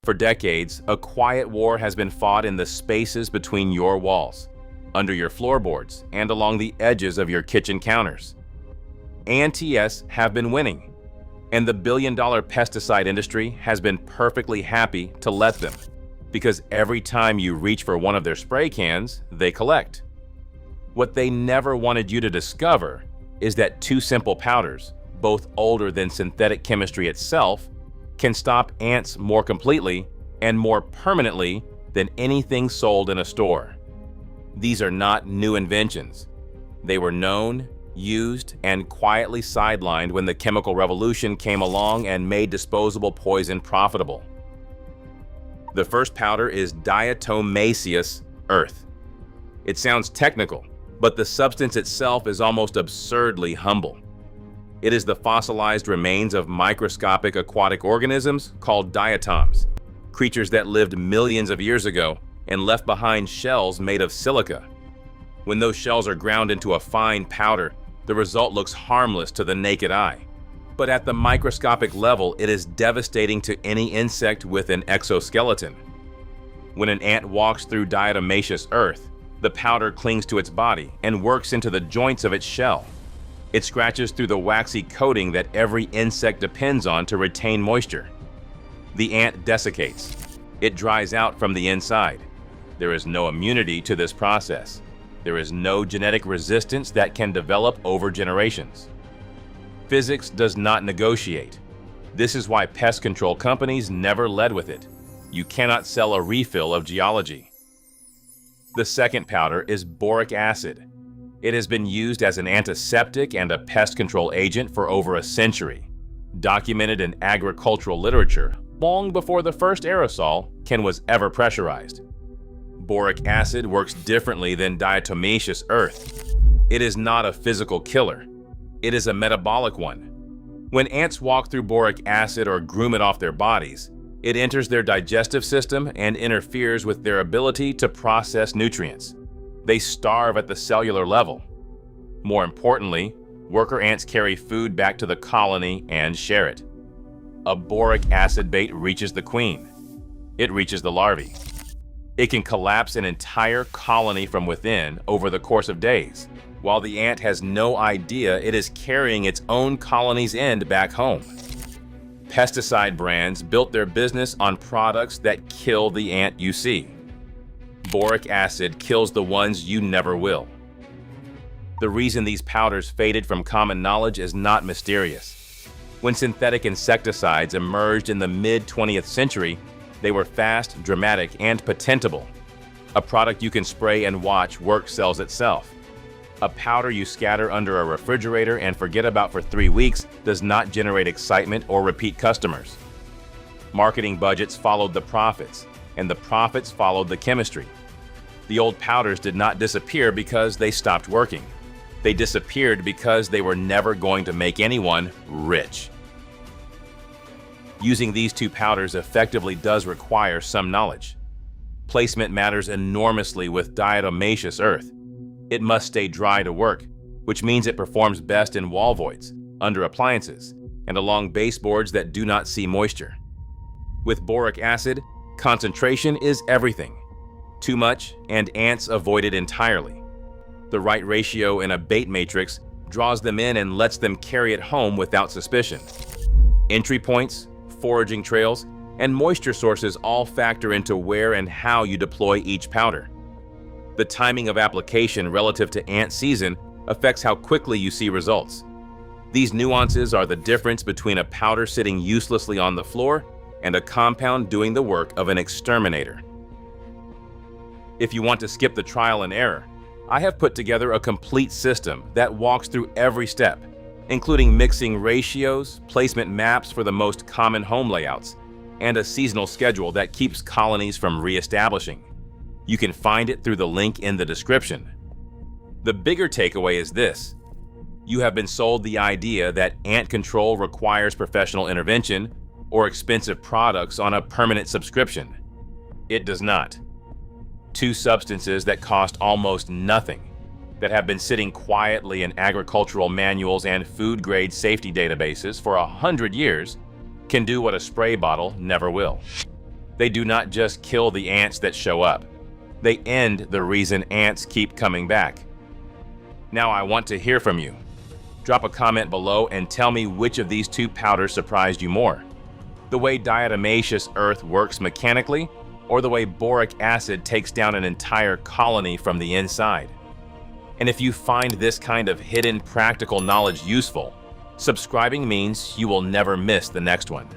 For decades, a quiet war has been fought in the spaces between your walls, under your floorboards, and along the edges of your kitchen counters. Ants have been winning, and the billion-dollar pesticide industry has been perfectly happy to let them, because every time you reach for one of their spray cans, they collect. What they never wanted you to discover is that two simple powders, both older than synthetic chemistry itself, can stop ants more completely and more permanently than anything sold in a store. These are not new inventions. They were known, used, and quietly sidelined when the chemical revolution came along and made disposable poison profitable. The first powder is Diatomaceous earth. It sounds technical, but the substance itself is almost absurdly humble. It is the fossilized remains of microscopic aquatic organisms called diatoms, creatures that lived millions of years ago and left behind shells made of silica. When those shells are ground into a fine powder, the result looks harmless to the naked eye. But at the microscopic level, it is devastating to any insect with an exoskeleton. When an ant walks through diatomaceous earth, the powder clings to its body and works into the joints of its shell. It scratches through the waxy coating that every insect depends on to retain moisture. The ant desiccates. It dries out from the inside. There is no immunity to this process. There is no genetic resistance that can develop over generations. Physics does not negotiate. This is why pest control companies never led with it. You cannot sell a refill of geology. The second powder is boric acid. It has been used as an antiseptic and a pest control agent for over a century, documented in agricultural literature long before the first aerosol can was ever pressurized. Boric acid works differently than diatomaceous earth. It is not a physical killer. It is a metabolic one. When ants walk through boric acid or groom it off their bodies, it enters their digestive system and interferes with their ability to process nutrients. They starve at the cellular level. More importantly, worker ants carry food back to the colony and share it. A boric acid bait reaches the queen. It reaches the larvae. It can collapse an entire colony from within over the course of days, while the ant has no idea it is carrying its own colony's end back home. Pesticide brands built their business on products that kill the ant you see. Boric acid kills the ones you never will. The reason these powders faded from common knowledge is not mysterious. When synthetic insecticides emerged in the mid-20th century, they were fast, dramatic, and patentable. A product you can spray and watch work sells itself. A powder you scatter under a refrigerator and forget about for 3 weeks does not generate excitement or repeat customers. Marketing budgets followed the profits, and the profits followed the chemistry. The old powders did not disappear because they stopped working. They disappeared because they were never going to make anyone rich. Using these two powders effectively does require some knowledge. Placement matters enormously with diatomaceous earth. It must stay dry to work, which means it performs best in wall voids, under appliances, and along baseboards that do not see moisture. With boric acid, concentration is everything. Too much, and ants avoid it entirely. The right ratio in a bait matrix draws them in and lets them carry it home without suspicion. Entry points, foraging trails, and moisture sources all factor into where and how you deploy each powder. The timing of application relative to ant season affects how quickly you see results. These nuances are the difference between a powder sitting uselessly on the floor and a compound doing the work of an exterminator. If you want to skip the trial and error, I have put together a complete system that walks through every step, including mixing ratios, placement maps for the most common home layouts, and a seasonal schedule that keeps colonies from reestablishing. You can find it through the link in the description. The bigger takeaway is this: you have been sold the idea that ant control requires professional intervention or expensive products on a permanent subscription. It does not. Two substances that cost almost nothing, that have been sitting quietly in agricultural manuals and food-grade safety databases for 100 years, can do what a spray bottle never will. They do not just kill the ants that show up. They end the reason ants keep coming back. Now I want to hear from you. Drop a comment below and tell me which of these two powders surprised you more. The way diatomaceous earth works mechanically, or the way boric acid takes down an entire colony from the inside. And if you find this kind of hidden practical knowledge useful, subscribing means you will never miss the next one.